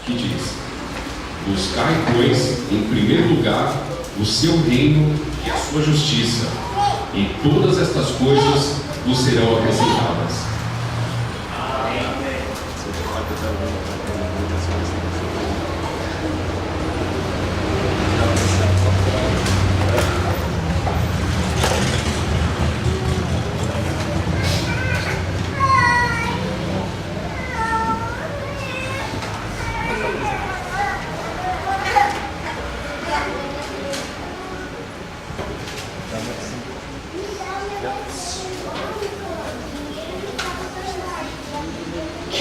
que diz: buscai, pois, em primeiro lugar o seu reino e a sua justiça, e todas estas coisas vos serão acrescentadas.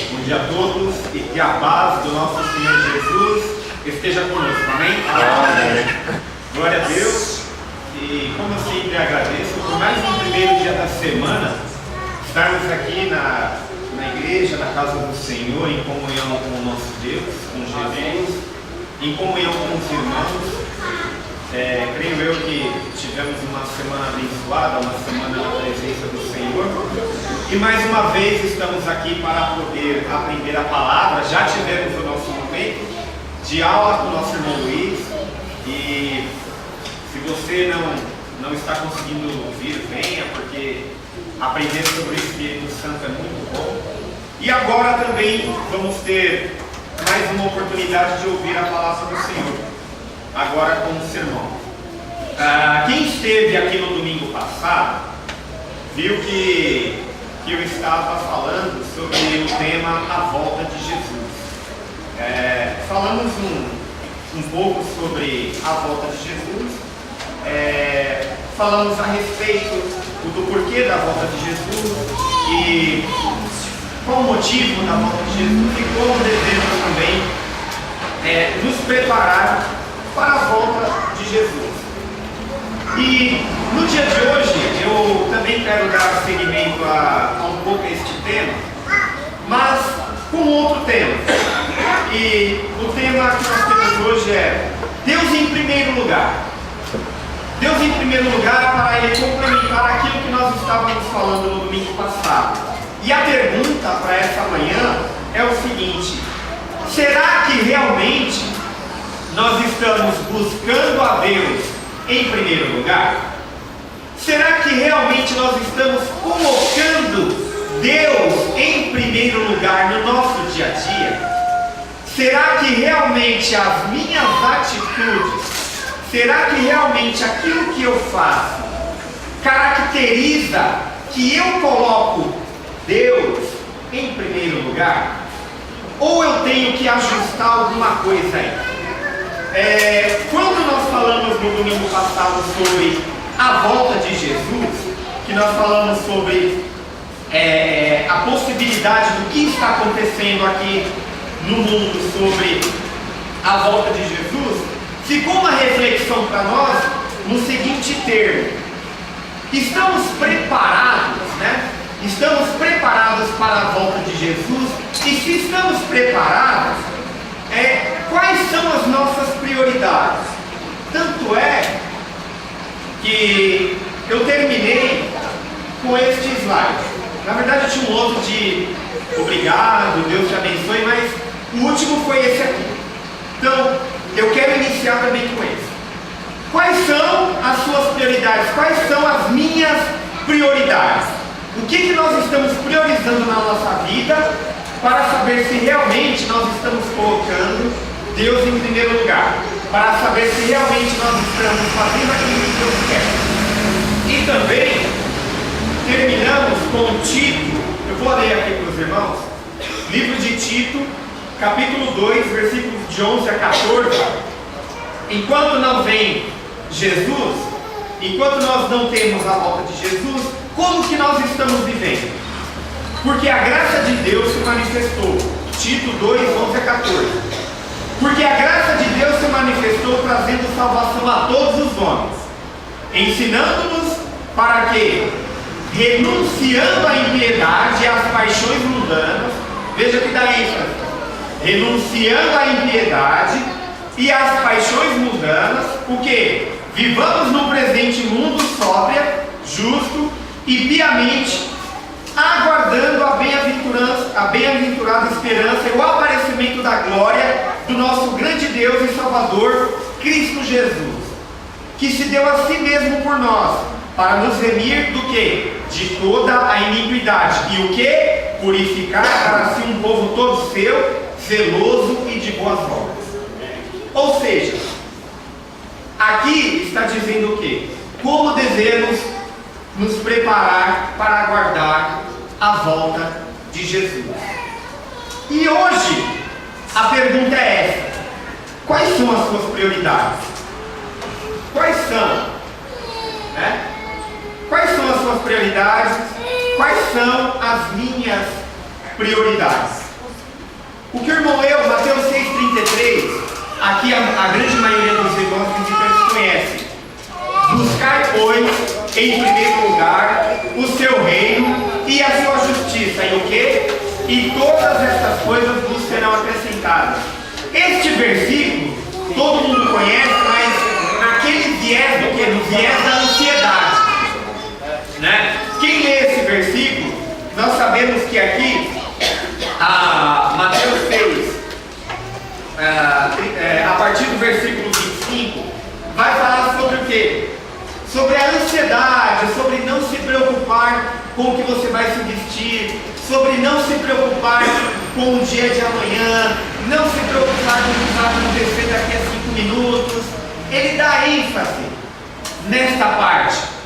Bom dia a todos e que a paz do nosso Senhor Jesus esteja conosco, amém? Amém. Glória a Deus. E como eu sempre agradeço por mais um primeiro dia da semana estarmos aqui na igreja, na casa do Senhor, em comunhão com o nosso Deus, com Jesus, em comunhão com os irmãos. Creio eu que tivemos uma semana abençoada, uma semana na presença do Senhor, e mais uma vez estamos aqui para poder aprender a palavra. Já tivemos o nosso momento de aula com o nosso irmão Luiz, e se você não está conseguindo ouvir, venha, porque aprender sobre o Espírito Santo é muito bom. E agora também vamos ter mais uma oportunidade de ouvir a palavra do Senhor, agora com o sermão. Quem esteve aqui no domingo passado viu que eu estava falando sobre o tema A Volta de Jesus. Falamos um pouco sobre a volta de Jesus, falamos a respeito do porquê da volta de Jesus e qual o motivo da volta de Jesus e como devemos também nos preparar para a volta de Jesus. E no dia de hoje eu também quero dar seguimento a um pouco a este tema, mas com outro tema. E o tema que nós temos hoje é Deus em primeiro lugar. Deus em primeiro lugar, para Ele complementar aquilo que nós estávamos falando no domingo passado. E a pergunta para essa manhã é o seguinte: será que realmente nós estamos buscando a Deus em primeiro lugar? Será que realmente nós estamos colocando Deus em primeiro lugar no nosso dia a dia? Será que realmente as minhas atitudes, será que realmente aquilo que eu faço caracteriza que eu coloco Deus em primeiro lugar? Ou eu tenho que ajustar alguma coisa aí? Quando nós falamos no domingo passado sobre a volta de Jesus, que nós falamos sobre a possibilidade do que está acontecendo aqui no mundo sobre a volta de Jesus, ficou uma reflexão para nós no seguinte termo: estamos preparados, né? Estamos preparados para a volta de Jesus? E se estamos preparados, quais são as nossas prioridades? Tanto é que eu terminei com este slide. Na verdade tinha um outro de obrigado, Deus te abençoe, mas o último foi esse aqui. Então eu quero iniciar também com esse. Quais são as suas prioridades? Quais são as minhas prioridades? O que nós estamos priorizando na nossa vida, para saber se realmente nós estamos colocando Deus em primeiro lugar, para saber se realmente nós estamos fazendo aquilo que Deus quer. E também terminamos com Tito. Eu vou ler aqui para os irmãos, livro de Tito, capítulo 2, versículos de 11 a 14. Enquanto não vem Jesus, enquanto nós não temos a volta de Jesus, como que nós estamos vivendo? Porque a graça de Deus se manifestou. Tito 2, 11 a 14. Porque a graça de Deus se manifestou trazendo salvação a todos os homens, ensinando-nos para que, renunciando à impiedade e às paixões mundanas, veja que daí, renunciando à impiedade e às paixões mundanas, o que? Vivamos no presente mundo sóbria, justo e piamente, aguardando a bem-aventurada esperança e o aparecimento da glória do nosso grande Deus e Salvador, Cristo Jesus, que se deu a si mesmo por nós, para nos remir do quê? De toda a iniquidade. E o quê? Purificar para si um povo todo seu, zeloso e de boas obras. Ou seja, aqui está dizendo o quê? Como devemos nos preparar para aguardar a volta de Jesus. E hoje, a pergunta é essa: quais são as suas prioridades? Quais são? Quais são as suas prioridades? Quais são as minhas prioridades? O que o irmão Mateus 6,33, aqui a grande maioria dos irmãos visitantes conhece. Buscai, pois, em primeiro lugar o seu reino e a sua justiça. E o quê? E todas estas coisas vos serão acrescentadas. Este versículo todo mundo conhece, mas naquele viés do que? No viés da ansiedade. Quem lê esse versículo, nós sabemos que aqui, Mateus 6, a partir do versículo 25, vai falar sobre o quê? Sobre a ansiedade, sobre não se preocupar com o que você vai se vestir, sobre não se preocupar com o dia de amanhã, não se preocupar com o que vai acontecer daqui a 5 minutos. Ele dá ênfase nesta parte.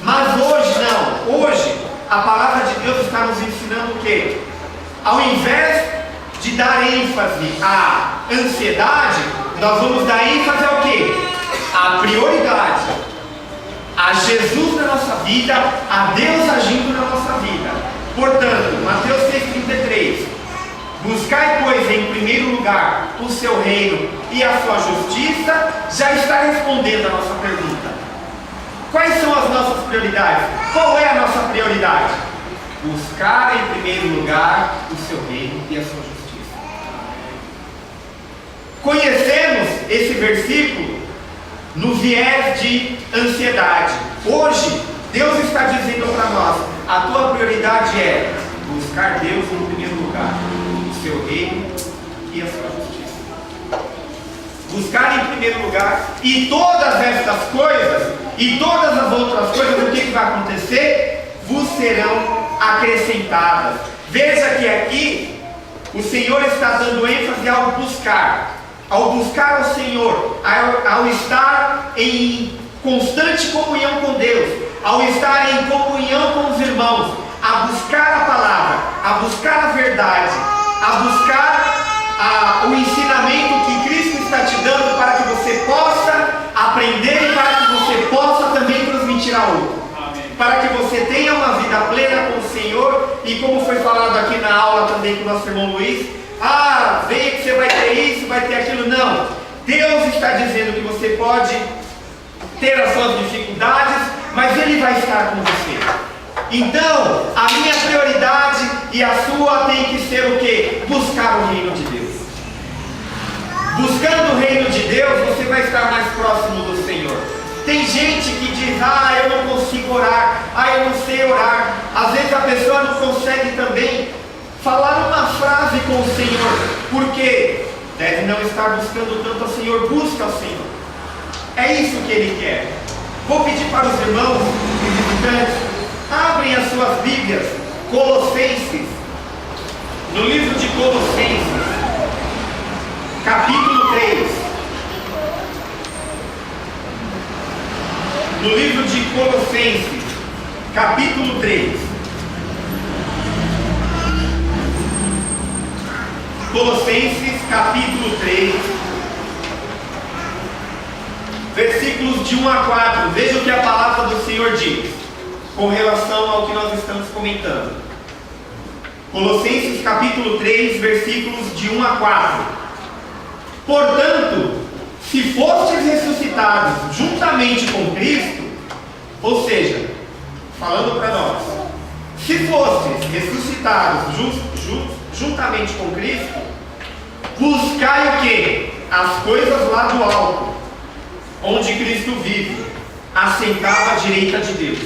Mas hoje não. Hoje a palavra de Deus está nos ensinando o quê? Ao invés de dar ênfase à ansiedade, nós vamos dar ênfase ao quê? À prioridade, a Jesus na nossa vida, a Deus agindo na nossa vida. Portanto, Mateus 6,33: buscai, pois, em primeiro lugar o seu reino e a sua justiça, já está respondendo a nossa pergunta. Quais são as nossas prioridades? Qual é a nossa prioridade? Buscar em primeiro lugar o seu reino e a sua justiça. Conhecemos esse versículo no viés de ansiedade. Hoje, Deus está dizendo para nós: a tua prioridade é buscar Deus em primeiro lugar, o seu reino e a sua justiça. Buscar em primeiro lugar, e todas estas coisas, e todas as outras coisas, o que vai acontecer? Vos serão acrescentadas. Veja que aqui o Senhor está dando ênfase ao buscar ao Senhor, ao estar em constante comunhão com Deus, ao estar em comunhão com os irmãos, a buscar a palavra, a buscar a verdade, a buscar o ensinamento que Cristo está te dando para que você possa aprender e para que você possa também transmitir a outro. Amém. Para que você tenha uma vida plena com o Senhor, e como foi falado aqui na aula também com o nosso irmão Luiz, venha que você vai ter isso, vai ter aquilo. Não, Deus está dizendo que você pode ter as suas dificuldades, mas Ele vai estar com você. Então, a minha prioridade e a sua tem que ser o quê? Buscar o reino de Deus. Buscando o reino de Deus, você vai estar mais próximo do Senhor. Tem gente que diz: eu não consigo orar, eu não sei orar. Às vezes a pessoa não consegue também falar uma frase com o Senhor, porque deve não estar buscando tanto ao Senhor. Busca ao Senhor. É isso que Ele quer. Vou pedir para os irmãos e visitantes, abrem as suas Bíblias, Colossenses, no livro de Colossenses, capítulo 3. No livro de Colossenses, capítulo 3. Colossenses, capítulo 3, versículos de 1 a 4. Veja o que a palavra do Senhor diz com relação ao que nós estamos comentando. Colossenses capítulo 3, versículos de 1 a 4. Portanto, se fostes ressuscitados juntamente com Cristo, ou seja, falando para nós, se fostes ressuscitados juntamente com Cristo, buscai o quê? As coisas lá do alto, onde Cristo vive, assentado à direita de Deus.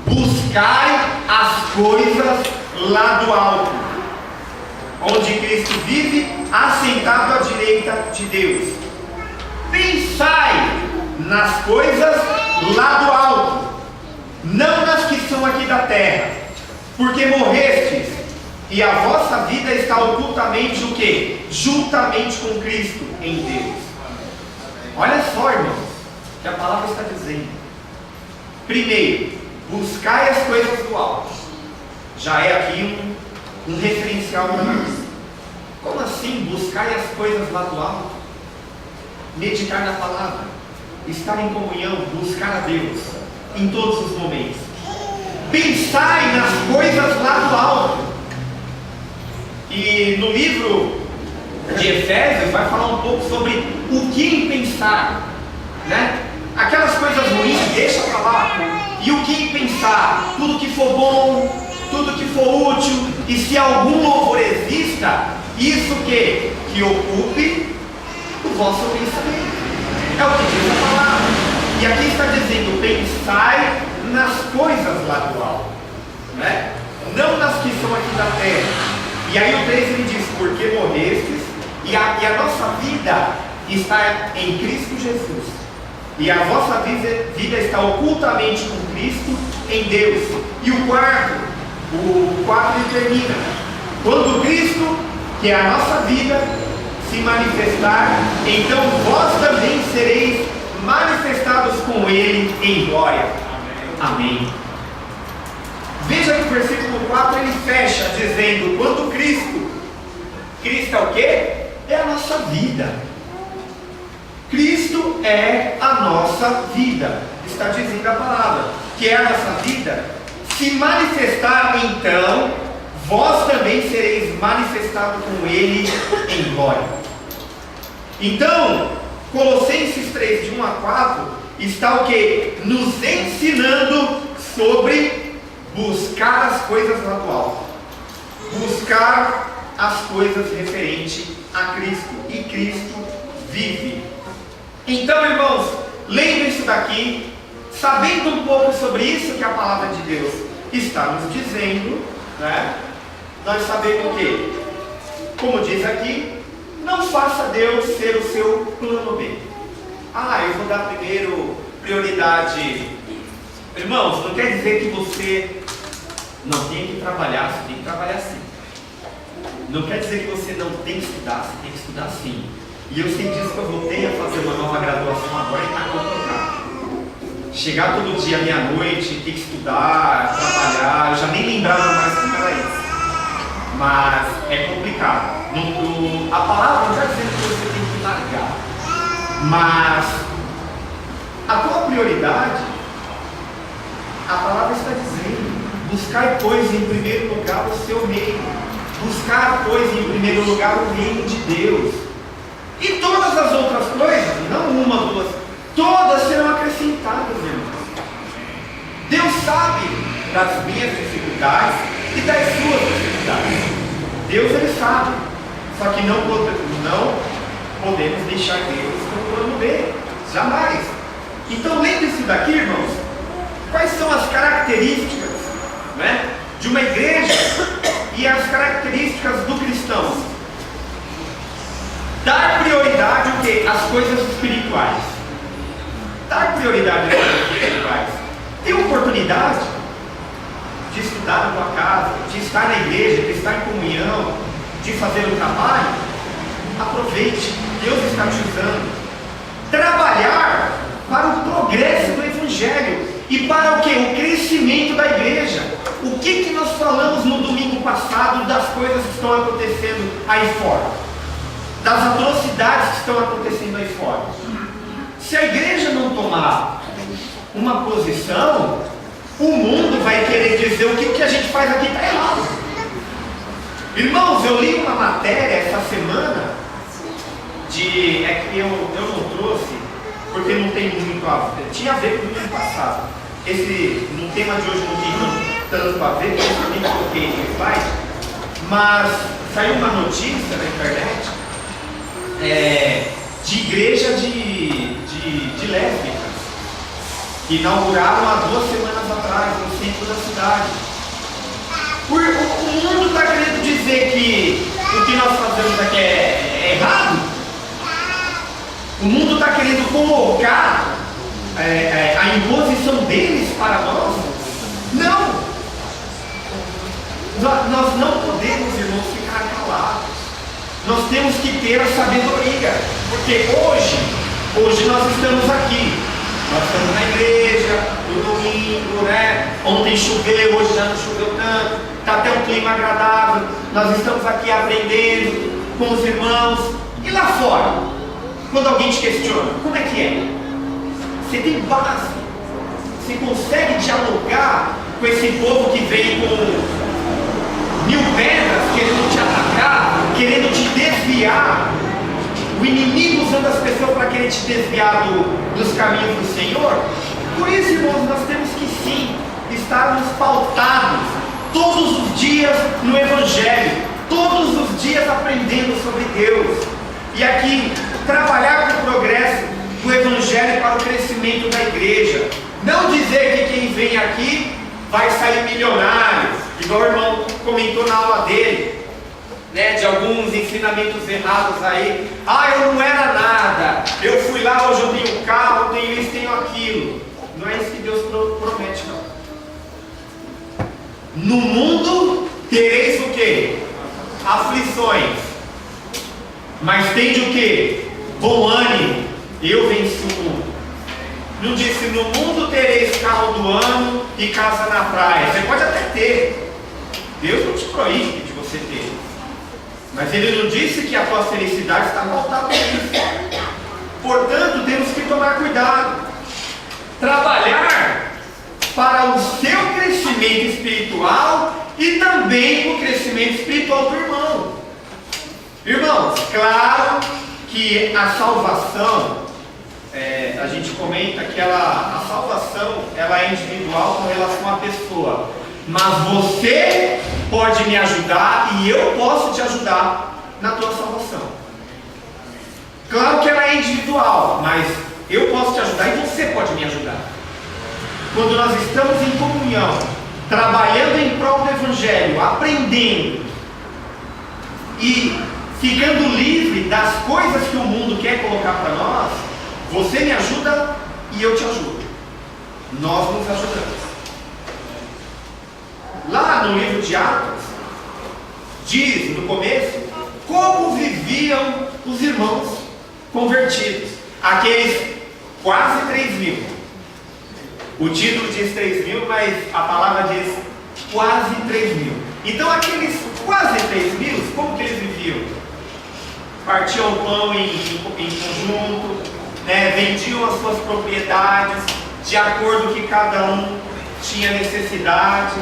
Buscai as coisas lá do alto. onde Cristo vive, assentado à direita de Deus. Pensai nas coisas lá do alto, não nas que são aqui da terra, porque morrestes, e a vossa vida está ocultamente o quê? Juntamente com Cristo em Deus. Olha só, irmãos, o que a palavra está dizendo. Primeiro, buscai as coisas do alto. Já é aqui um referencial para nós. Como assim buscai as coisas lá do alto? Meditar na palavra, estar em comunhão, buscar a Deus em todos os momentos. Pensai nas coisas lá do alto. E no livro de Efésios vai falar um pouco sobre o que em pensar, né? Aquelas coisas ruins, deixa para lá. E o que em pensar? Tudo que for bom, tudo que for útil, e se algum louvor exista, isso que ocupe o vosso pensamento. É o que diz a palavra. E aqui está dizendo: pensai nas coisas lá do alto, né? Não nas que são aqui da terra. E aí o 3 ele diz: porque morrestes, e a nossa vida está em Cristo Jesus, e a vossa vida está ocultamente com Cristo em Deus. E o 4 ele termina: quando Cristo, que é a nossa vida, se manifestar, então vós também sereis manifestados com Ele em glória. Amém. Veja que o versículo 4 ele fecha dizendo: quando Cristo é o quê? É a nossa vida. Cristo é a nossa vida, está dizendo a palavra, que é a nossa vida. Se manifestar, então vós também sereis manifestados com Ele em glória. Então, Colossenses 3, de 1 a 4, está o que? Nos ensinando sobre buscar as coisas lá do alto. Buscar as coisas referentes a Cristo. E Cristo vive. Então, irmãos, lembrem isso daqui, sabendo um pouco sobre isso que a palavra de Deus está nos dizendo, né? Nós sabemos o quê? Como diz aqui, não faça Deus ser o seu plano B. Eu vou dar primeiro prioridade. Irmãos, não quer dizer que você não tem que trabalhar, você tem que trabalhar sim. Não quer dizer que você não tem que estudar, você tem que estudar sim. E eu sei disso que eu voltei a fazer uma nova graduação agora e está complicado. Chegar todo dia meia-noite, ter que estudar, trabalhar, eu já nem lembrava mais como era isso. Mas é complicado. A palavra não está dizendo que você tem que largar, mas a tua prioridade, a palavra está dizendo: buscar, pois, em primeiro lugar o seu reino. Buscar, pois, em primeiro lugar o reino de Deus. E todas as outras coisas, não uma, duas, todas serão acrescentadas, irmãos. Deus sabe das minhas dificuldades e das suas dificuldades. Deus, Ele sabe. Só que não podemos deixar Deus como plano B. Jamais. Então lembre-se daqui, irmãos, quais são as características, né, de uma igreja e as características do cristão. Dar prioridade o quê? Às coisas espirituais. Dar prioridade às coisas espirituais. Ter oportunidade de estudar na tua casa, de estar na igreja, de estar em comunhão, de fazer o trabalho, aproveite, Deus está te usando. Trabalhar para o progresso do Evangelho e para o que? O crescimento da igreja. O que nós falamos no domingo passado das coisas que estão acontecendo aí fora? Das atrocidades que estão acontecendo aí fora. Se a igreja não tomar uma posição, o mundo vai querer dizer o que a gente faz aqui está errado. Irmãos, eu li uma matéria essa semana é que eu não trouxe, porque não tem muito a ver, tinha a ver com o ano passado. No tema de hoje não tem tanto a ver, porque eu nem coloquei no slide, mas saiu uma notícia na internet de igreja de lésbicas, que inauguraram há 2 semanas atrás, no centro da cidade. O mundo está querendo dizer que o que nós fazemos aqui é errado? O mundo está querendo colocar a imposição deles para nós? Não! Nós não podemos, irmãos, ficar calados. Nós temos que ter a sabedoria, porque hoje nós estamos aqui. Nós estamos na igreja, no domingo, né? Ontem choveu, hoje já não choveu tanto, está até um clima agradável. Nós estamos aqui aprendendo com os irmãos. E lá fora, quando alguém te questiona, como é que é? Você tem base, você consegue dialogar com esse povo que vem com 1000 pedras querendo te atacar, querendo te desviar. O inimigo usando as pessoas para querer te desviar dos caminhos do Senhor. Por isso, irmãos, nós temos que sim estarmos pautados todos os dias no Evangelho, todos os dias aprendendo sobre Deus. E aqui, trabalhar para o progresso do Evangelho para o crescimento da igreja. Não dizer que quem vem aqui vai sair milionário, igual o irmão comentou na aula dele, né, de alguns ensinamentos errados aí. Eu não era nada, eu fui lá, hoje eu tenho carro, tenho isso, tenho aquilo. Não é isso que Deus promete, não. No mundo tereis o quê? Aflições. Mas tende o quê? Bom ânimo, eu venci o mundo. Não disse, no mundo tereis carro do ano e casa na praia. Você pode até ter. Deus não te proíbe de você ter. Mas Ele não disse que a tua felicidade está pautada nisso. Portanto, temos que tomar cuidado. Trabalhar para o seu crescimento espiritual e também o crescimento espiritual do irmão. Irmãos, claro que a salvação, a gente comenta que a salvação ela é individual com relação à pessoa. Mas você pode me ajudar e eu posso te ajudar na tua salvação. Claro que ela é individual, mas eu posso te ajudar e você pode me ajudar. Quando nós estamos em comunhão, trabalhando em prol do Evangelho, aprendendo e ficando livre das coisas que o mundo quer colocar para nós, você me ajuda e eu te ajudo. Nós nos ajudamos. Lá no livro de Atos, diz no começo como viviam os irmãos convertidos, aqueles quase 3.000. O título diz 3.000, mas a palavra diz quase 3.000. Então aqueles quase 3.000, como que eles viviam? Partiam o pão em conjunto, né? Vendiam as suas propriedades de acordo com que cada um tinha necessidade.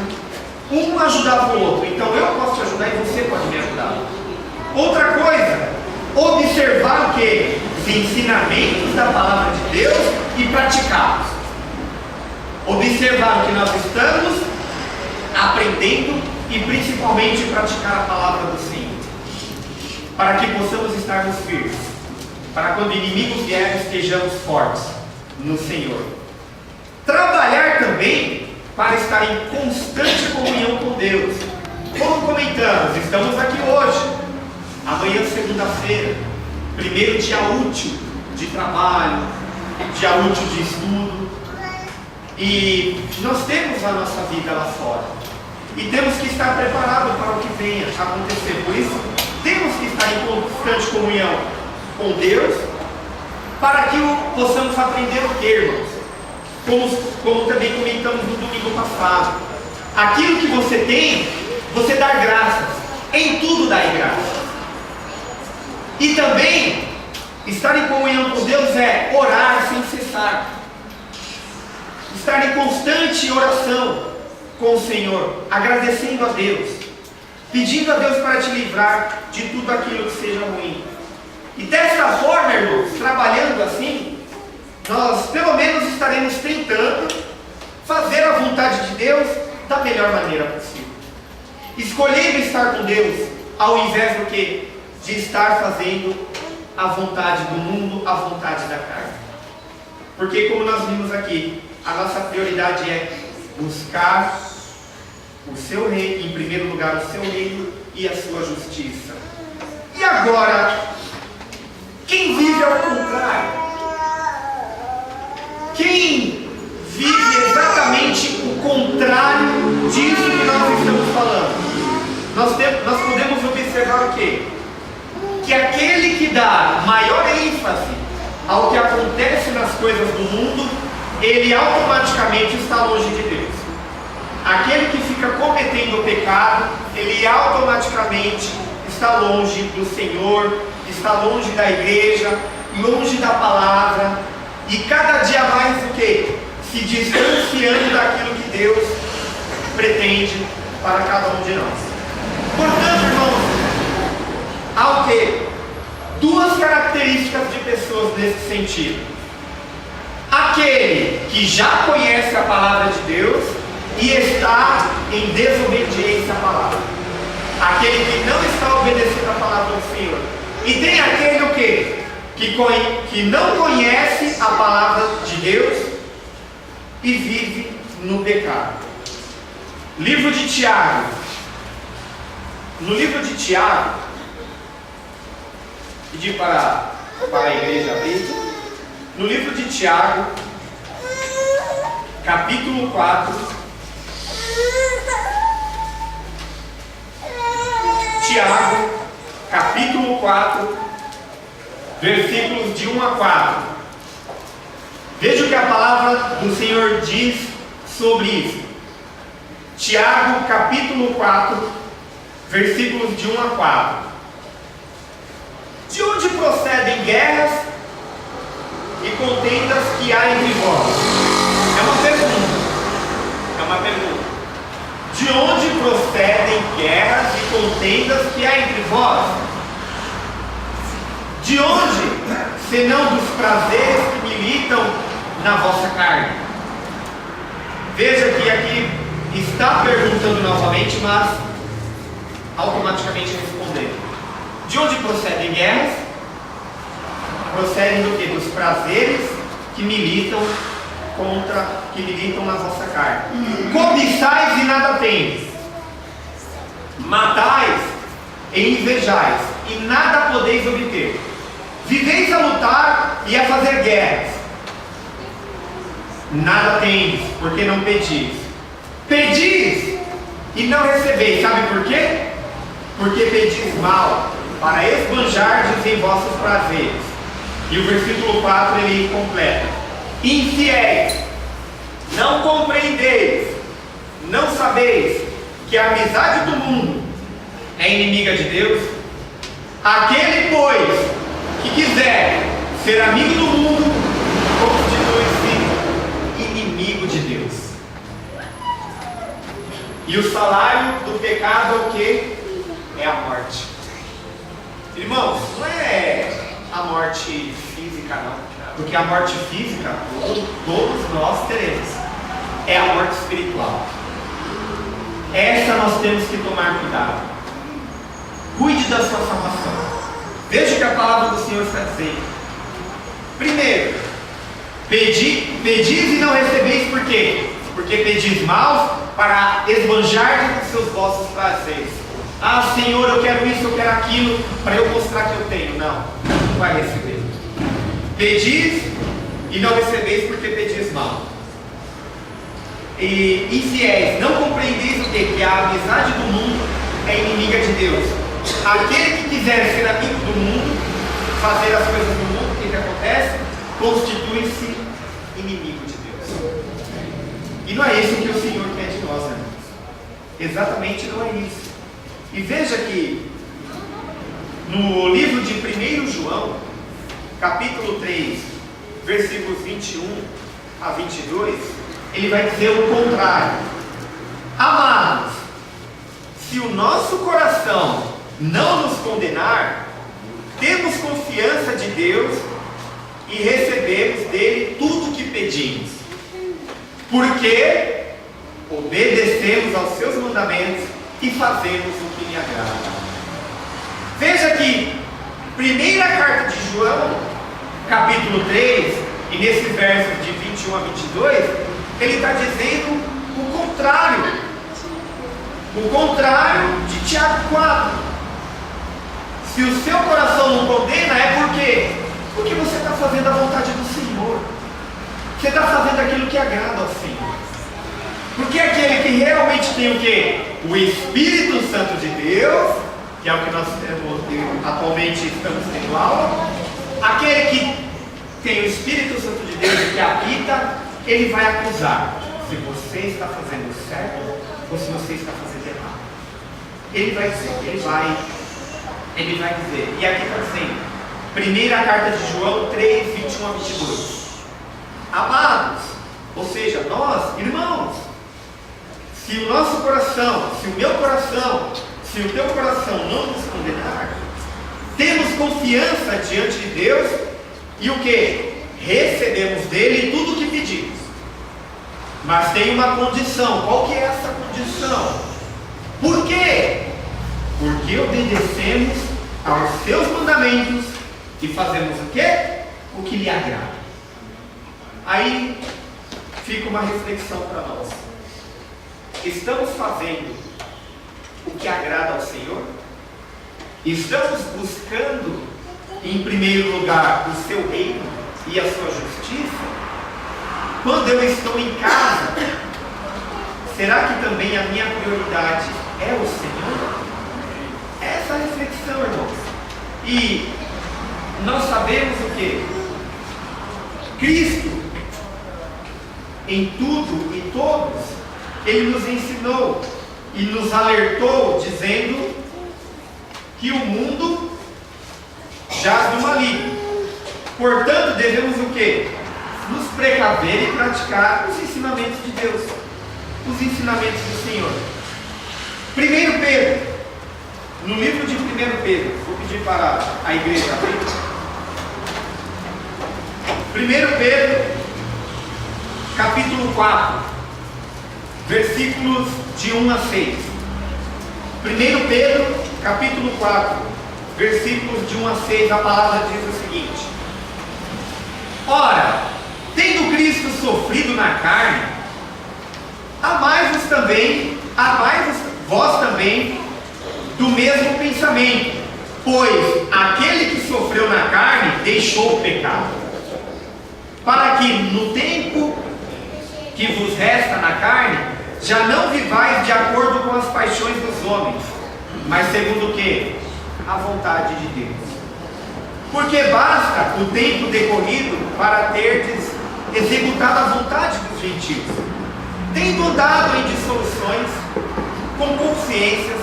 Um ajudava o outro. Então eu posso te ajudar e você pode me ajudar. Outra coisa, observar o que? Os ensinamentos da palavra de Deus e praticá-los. Observar o que nós estamos aprendendo e principalmente praticar a palavra do Senhor, para que possamos estarmos firmes, para quando inimigos vierem estejamos fortes no Senhor. Trabalhar também para estar em constante comunhão com Deus. Como comentamos, estamos aqui hoje, amanhã segunda-feira, primeiro dia útil de trabalho, dia útil de estudo, e nós temos a nossa vida lá fora, e temos que estar preparados para o que venha a acontecer. Por isso, temos que estar em constante comunhão com Deus, para que possamos aprender o que, irmãos? Como também comentamos no domingo passado, aquilo que você tem, você dá graças, em tudo dá graças. E também, estar em comunhão com Deus é orar sem cessar, estar em constante oração com o Senhor, agradecendo a Deus, pedindo a Deus para te livrar de tudo aquilo que seja ruim. E dessa forma, irmãos, trabalhando assim, nós pelo menos estaremos tentando fazer a vontade de Deus da melhor maneira possível, escolhendo estar com Deus ao invés do que de estar fazendo a vontade do mundo, a vontade da carne. Porque como nós vimos aqui, a nossa prioridade é buscar o seu reino, em primeiro lugar o seu reino e a sua justiça. Agora, quem vive ao contrário? Quem vive exatamente o contrário disso que nós estamos falando? Nós podemos observar o quê? Que aquele que dá maior ênfase ao que acontece nas coisas do mundo, ele automaticamente está longe de Deus. Aquele que fica cometendo o pecado, ele automaticamente está longe do Senhor, está longe da igreja, longe da palavra, e cada dia mais o quê? Se distanciando daquilo que Deus pretende para cada um de nós. Portanto, irmãos, há o quê? Duas características de pessoas nesse sentido. Aquele que já conhece a palavra de Deus e está em desobediência à palavra. Aquele que não está obedecendo a palavra do Senhor. E tem aquele o quê? Que não conhece a palavra de Deus e vive no pecado. Livro de Tiago. No livro de Tiago, pedi para a igreja abrir. No livro de Tiago, capítulo 4. Tiago, capítulo 4, versículos de 1 a 4. Veja o que a palavra do Senhor diz sobre isso. Tiago, capítulo 4, versículos de 1 a 4. De onde procedem guerras e contendas que há entre vós? É uma pergunta. De onde procedem guerras e contendas que há entre vós? De onde, senão dos prazeres que militam na vossa carne? Veja que aqui está perguntando novamente, mas automaticamente respondendo. De onde procedem guerras? Procedem do que? Dos prazeres que militam na vossa carne. Cobiçais e nada tendes. Matais e invejais e nada podeis obter. Viveis a lutar e a fazer guerras. Nada tendes, porque não pedis. Pedis e não recebeis. Sabe por quê? Porque pedis mal, para esbanjardes em vossos prazeres. E o versículo 4 ele completa: infiéis, não compreendeis, não sabeis que a amizade do mundo é inimiga de Deus? Aquele, pois, que quiser ser amigo do mundo, constitui-se inimigo de Deus. E o salário do pecado é o que? É a morte. Irmãos, não é a morte física não, porque a morte física todos nós teremos. É a morte espiritual. Essa nós temos que tomar cuidado. Cuide da sua salvação. Veja o que a palavra do Senhor está dizendo. Primeiro, pedis e não recebeis, por quê? Porque pedis mal para esbanjar os seus vossos prazeres. Ah, Senhor, eu quero isso, eu quero aquilo, para eu mostrar que eu tenho. Não vai receber. Pedis e não recebeis porque pedis mal. E infiéis, não compreendeis o quê? Que a amizade do mundo é inimiga de Deus. Aquele que quiser ser amigo do mundo, fazer as coisas do mundo, o que acontece? Constitui-se inimigo de Deus. E não é isso que o Senhor quer de nós, irmãos. Exatamente não é isso. E veja que no livro de 1 João, capítulo 3, versículos 21 a 22, ele vai dizer o contrário. Amados, se o nosso coração não nos condenar, temos confiança de Deus e recebemos dele tudo o que pedimos, porque obedecemos aos seus mandamentos e fazemos o que lhe agrada. Veja que primeira carta de João, capítulo 3, e nesses versos de 21 a 22, ele está dizendo o contrário. O contrário de Tiago 4. Se o seu coração não condena, é por quê? Porque você está fazendo a vontade do Senhor. Você está fazendo aquilo que agrada ao Senhor. Porque aquele que realmente tem o quê? O Espírito Santo de Deus, que é o que nós atualmente estamos tendo aula. Aquele que tem o Espírito Santo de Deus e que habita, ele vai acusar se você está fazendo certo ou se você está fazendo errado. Ele vai dizer, ele vai dizer. E aqui está dizendo, primeira carta de João 3, 21 a 22. Amados, ou seja, nós, irmãos, se o nosso coração, se o meu coração, se o teu coração não nos condenar, temos confiança diante de Deus e o que? Recebemos dele tudo o que pedimos. Mas tem uma condição. Qual que é essa condição? Por quê? Porque obedecemos aos seus mandamentos e fazemos o quê? O que lhe agrada. Aí fica uma reflexão para nós. Estamos fazendo o que agrada ao Senhor? Estamos buscando, em primeiro lugar, o seu reino e a sua justiça? Quando eu estou em casa, será que também a minha prioridade é o Senhor? Essa é a reflexão, irmãos. E nós sabemos o que? Cristo, em tudo e todos, Ele nos ensinou e nos alertou, dizendo que o mundo jaz do maligno. Portanto, devemos o quê? Nos precaver e praticar os ensinamentos de Deus, os ensinamentos do Senhor. 1 Pedro, no livro de 1 Pedro, vou pedir para a igreja abrir. 1 Pedro, capítulo 4, versículos de 1 a 6. 1 Pedro, capítulo 4, versículos de 1 a 6, a palavra diz o seguinte: Ora, tendo Cristo sofrido na carne, amai-vos vós também do mesmo pensamento, pois aquele que sofreu na carne deixou o pecado, para que no tempo que vos resta na carne, já não vivais de acordo com as paixões dos homens, mas segundo o que? A vontade de Deus. Porque basta o tempo decorrido para terdes executado a vontade dos gentios, tendo andado em dissoluções, concupiscências,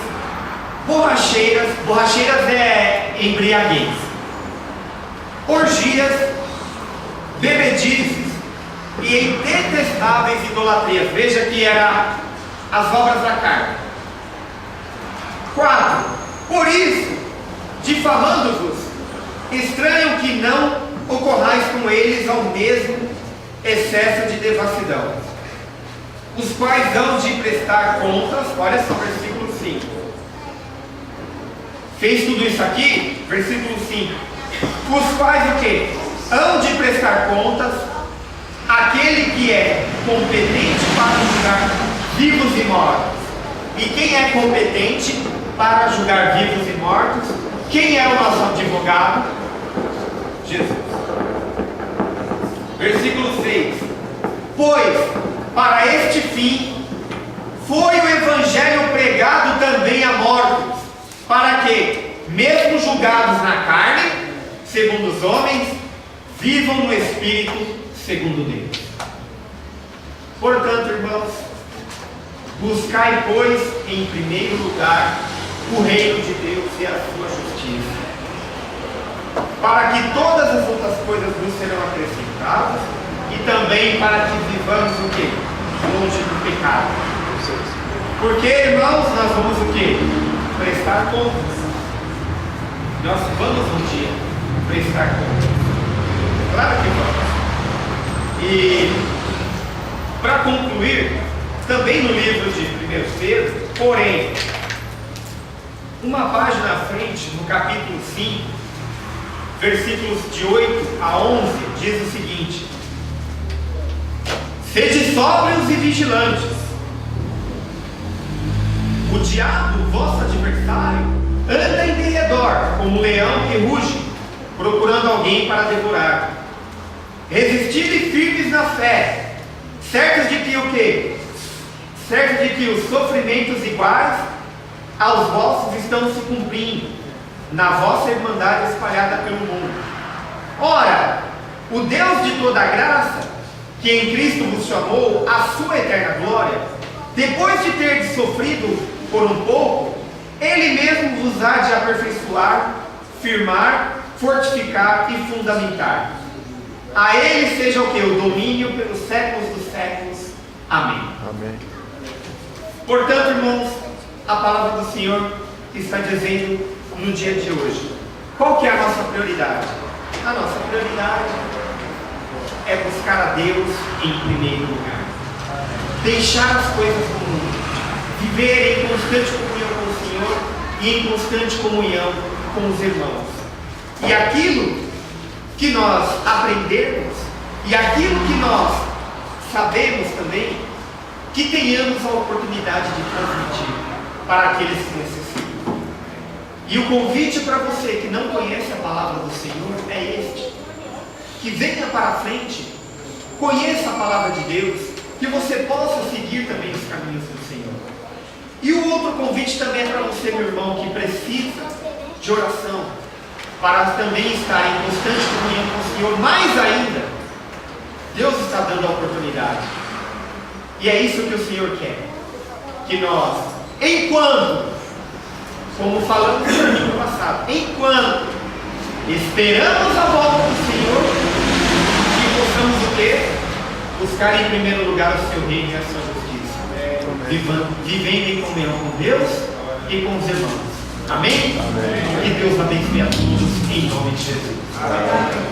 borracheiras é embriaguez, orgias, bebedices e em detestáveis idolatrias. Veja que era as obras da carne. 4. Por isso, difamando-vos, estranham que não ocorrais com eles ao mesmo excesso de devassidão, os quais hão de prestar contas. Olha só, versículo 5. Fez tudo isso aqui, versículo 5. Os quais o que? Hão de prestar contas aquele que é competente para julgar vivos e mortos. E quem é competente para julgar vivos e mortos? Quem é o nosso advogado? Jesus. Versículo 6. Pois para este fim foi o evangelho pregado também a mortos, para que, mesmo julgados na carne, segundo os homens, vivam no Espírito, segundo Deus. Portanto, irmãos, buscai, pois, em primeiro lugar, o reino de Deus e a sua justiça, para que todas as outras coisas nos serão acrescentadas, e também para que vivamos o quê? Longe do pecado. Porque, irmãos, nós vamos o quê? Prestar contas. Nós vamos um dia prestar contas. Claro que vamos. E para concluir, também no livro de 1 Pedro, porém, uma página à frente, no capítulo 5, versículos de 8 a 11, diz o seguinte: Sede sóbrios e vigilantes. O diabo, vosso adversário, anda em derredor, como como um leão que ruge, procurando alguém para devorar. Resistindo e firmes na fé, certos de que o quê? Certos de que os sofrimentos iguais aos vossos estão se cumprindo na vossa irmandade espalhada pelo mundo. Ora, o Deus de toda a graça, que em Cristo vos chamou à sua eterna glória, depois de ter sofrido por um pouco, Ele mesmo vos há de aperfeiçoar, firmar, fortificar e fundamentar. A Ele seja o que? O domínio pelos séculos dos séculos. Amém. Amém. Portanto, irmãos, a palavra do Senhor está dizendo no dia de hoje. Qual que é a nossa prioridade? A nossa prioridade é buscar a Deus em primeiro lugar. Deixar as coisas do mundo. Viver em constante comunhão com o Senhor e em constante comunhão com os irmãos. E aquilo que nós aprendemos e aquilo que nós sabemos também, que tenhamos a oportunidade de transmitir para aqueles que necessitam. E o convite para você que não conhece a palavra do Senhor é este: que venha para a frente, conheça a palavra de Deus, que você possa seguir também os caminhos do Senhor. E o outro convite também é para você, meu irmão, que precisa de oração, para também estar em constante comunhão com o Senhor. Mais ainda, Deus está dando a oportunidade. E é isso que o Senhor quer. Que nós, enquanto, como falamos no domingo passado, enquanto esperamos a volta do Senhor, que possamos o quê? Buscar em primeiro lugar o seu reino e a sua justiça. Vivendo em comunhão com Deus e com os irmãos. Amém? Amém. Que Deus abençoe a todos em nome de Jesus. Amém.